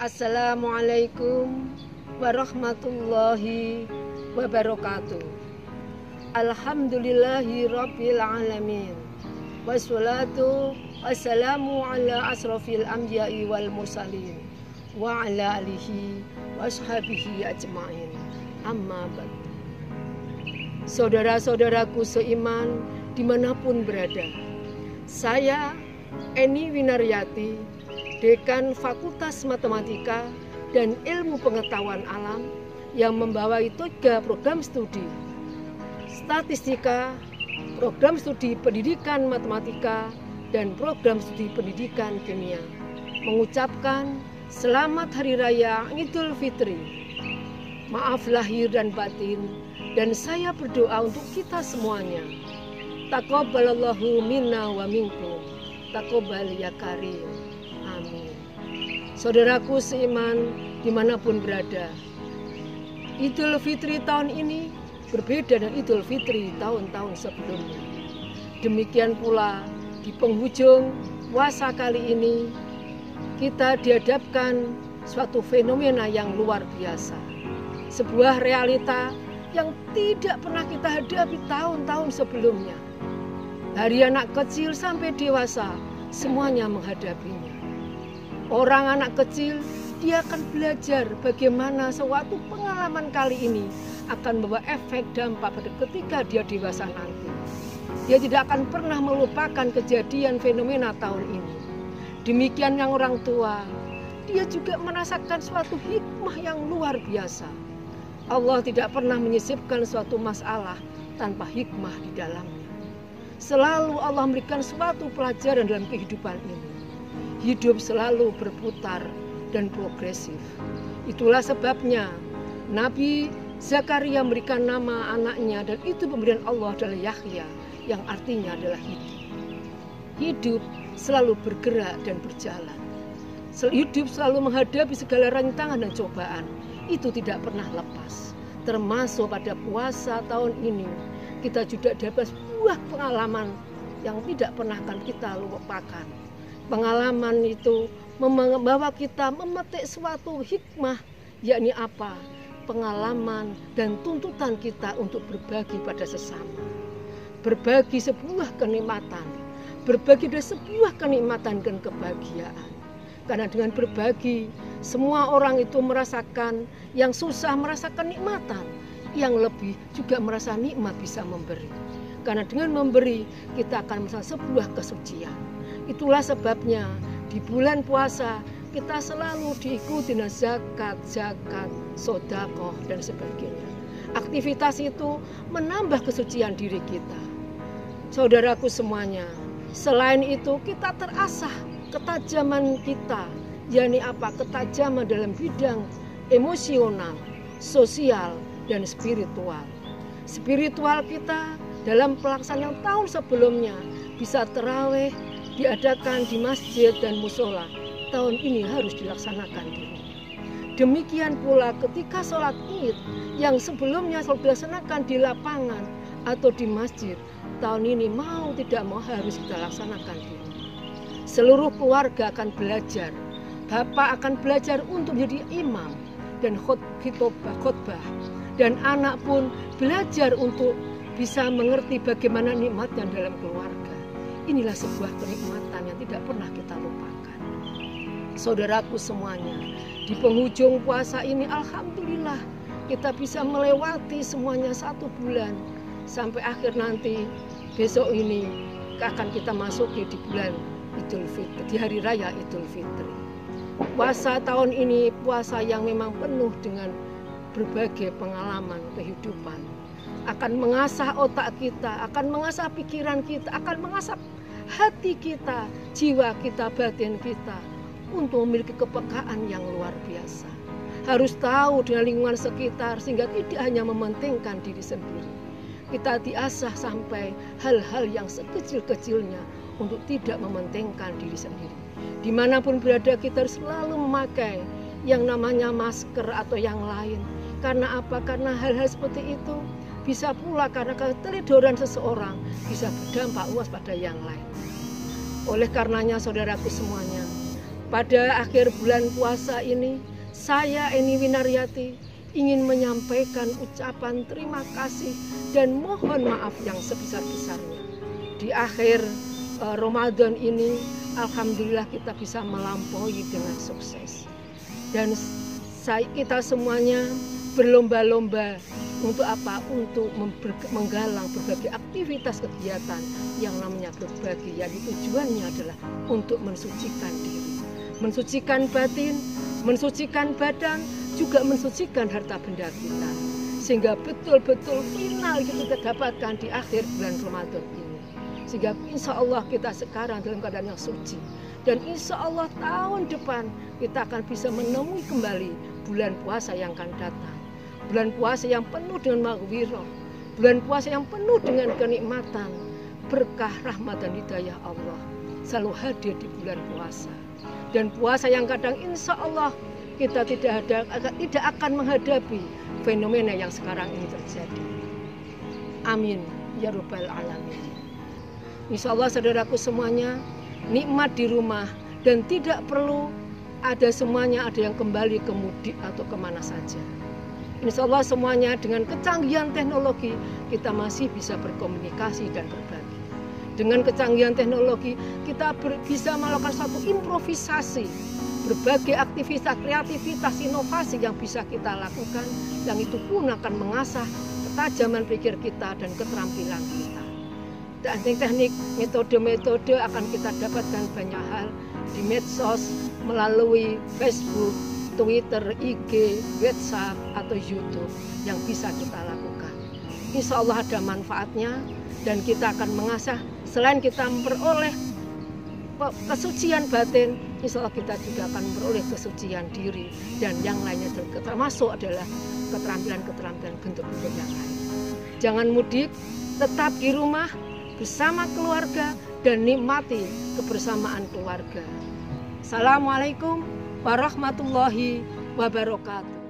Assalamualaikum warahmatullahi wabarakatuh. Alhamdulillahi rabbil alamin. Wassalatu wassalamu ala asrofil anbiya'i wal mursalin wa ala alihi wa ashabihi ajma'in. Amma ba'du. Saudara-saudaraku seiman dimanapun berada, saya Eni Winaryati, Dekan Fakultas Matematika dan Ilmu Pengetahuan Alam yang membawai 3 program studi Statistika, program studi Pendidikan Matematika, dan program studi Pendidikan Kimia, mengucapkan Selamat Hari Raya Idul Fitri. Maaf lahir dan batin, dan saya berdoa untuk kita semuanya. Taqabbalallahu minna wa minkum. Taqabbal ya karim. Amin. Saudaraku seiman dimanapun berada, Idul Fitri tahun ini berbeda dengan Idul Fitri tahun-tahun sebelumnya. Demikian pula di penghujung puasa kali ini kita dihadapkan suatu fenomena yang luar biasa. Sebuah realita yang tidak pernah kita hadapi tahun-tahun sebelumnya. Dari anak kecil sampai dewasa semuanya menghadapinya. Orang anak kecil, dia akan belajar bagaimana suatu pengalaman kali ini akan membawa efek dampak pada ketika dia dewasa nanti. Dia tidak akan pernah melupakan kejadian fenomena tahun ini. Demikian yang orang tua, dia juga merasakan suatu hikmah yang luar biasa. Allah tidak pernah menyisipkan suatu masalah tanpa hikmah di dalamnya. Selalu Allah memberikan suatu pelajaran dalam kehidupan ini. Hidup selalu berputar dan progresif. Itulah sebabnya Nabi Zakaria memberikan nama anaknya, dan itu pemberian Allah adalah Yahya, yang artinya adalah hidup. Hidup selalu bergerak dan berjalan. Hidup selalu menghadapi segala rintangan dan cobaan. Itu tidak pernah lepas. Termasuk pada puasa tahun ini, kita juga dapat sebuah pengalaman yang tidak pernah akan kita lupakan. Pengalaman itu membawa kita memetik suatu hikmah, yakni apa? Pengalaman dan tuntutan kita untuk berbagi pada sesama. Berbagi sebuah kenikmatan, berbagi dari sebuah kenikmatan dan kebahagiaan. Karena dengan berbagi, semua orang itu merasakan yang susah merasakan nikmatan, yang lebih juga merasa nikmat bisa memberi. Karena dengan memberi, kita akan merasa sebuah kesucian. Itulah sebabnya di bulan puasa kita selalu diikuti dengan zakat, sedekah, dan sebagainya. Aktivitas itu menambah kesucian diri kita. Saudaraku semuanya, selain itu kita terasah ketajaman kita, yakni apa? Ketajaman dalam bidang emosional, sosial, dan spiritual. Spiritual kita dalam pelaksanaan tahun sebelumnya bisa tarawih diadakan di masjid dan musola. Tahun ini harus dilaksanakan di rumah. Demikian pula ketika sholat Id yang sebelumnya selalu dilaksanakan di lapangan atau di masjid, tahun ini mau tidak mau harus kita laksanakan di rumah. Seluruh keluarga akan belajar. Bapak akan belajar untuk menjadi imam dan khotbah. Dan anak pun belajar untuk bisa mengerti bagaimana nikmatnya dalam keluarga. Inilah sebuah kenikmatan yang tidak pernah kita lupakan. Saudaraku semuanya, di penghujung puasa ini alhamdulillah kita bisa melewati semuanya 1 bulan. Sampai akhir nanti besok ini akan kita masuki di bulan Idul Fitri, di hari raya Idul Fitri. Puasa tahun ini puasa yang memang penuh dengan berbagai pengalaman kehidupan. Akan mengasah otak kita, akan mengasah pikiran kita, akan mengasah hati kita, jiwa kita, batin kita untuk memiliki kepekaan yang luar biasa. Harus tahu dengan lingkungan sekitar sehingga tidak hanya mementingkan diri sendiri. Kita diasah sampai hal-hal yang sekecil-kecilnya untuk tidak mementingkan diri sendiri. Dimanapun berada kita harus selalu memakai yang namanya masker atau yang lain. Karena apa? Karena hal-hal seperti itu bisa pula karena keteledoran seseorang bisa berdampak luas pada yang lain. Oleh karenanya saudaraku semuanya, Pada akhir bulan puasa ini, saya Eni Winaryati ingin menyampaikan ucapan terima kasih dan mohon maaf yang sebesar-besarnya. Di akhir Ramadan ini, alhamdulillah kita bisa melampaui dengan sukses. Dan kita semuanya berlomba-lomba untuk apa? Untuk menggalang berbagai aktivitas kegiatan yang namanya berbagi, yang tujuannya adalah untuk mensucikan diri, mensucikan batin, mensucikan badan, juga mensucikan harta benda kita, sehingga betul-betul final kita dapatkan di akhir bulan Ramadan ini. Sehingga insya Allah kita sekarang dalam keadaan yang suci, dan insya Allah tahun depan kita akan bisa menemui kembali bulan puasa yang akan datang, bulan puasa yang penuh dengan maghfirah, bulan puasa yang penuh dengan kenikmatan, berkah, rahmat dan hidayah Allah selalu hadir di bulan puasa. Dan puasa yang kadang insya Allah kita tidak akan menghadapi fenomena yang sekarang ini terjadi. Amin ya rabbal alamin. Insya Allah saudaraku semuanya, nikmat di rumah dan tidak perlu ada semuanya ada yang kembali ke mudik atau kemana saja. Insya Allah semuanya dengan kecanggihan teknologi kita masih bisa berkomunikasi dan berbagi. Dengan kecanggihan teknologi kita bisa melakukan suatu improvisasi, berbagai aktivitas, kreativitas, inovasi yang bisa kita lakukan, yang itu pun akan mengasah ketajaman pikir kita dan keterampilan kita. Teknik-teknik, metode-metode akan kita dapatkan banyak hal di medsos, melalui Facebook, Twitter, IG, WhatsApp, atau YouTube yang bisa kita lakukan. Insya Allah ada manfaatnya dan kita akan mengasah, selain kita memperoleh kesucian batin, insya Allah kita juga akan memperoleh kesucian diri dan yang lainnya, termasuk adalah keterampilan-keterampilan bentuk-bentuk yang lain. Jangan mudik, tetap di rumah bersama keluarga dan nikmati kebersamaan keluarga. Assalamualaikum warahmatullahi wabarakatuh.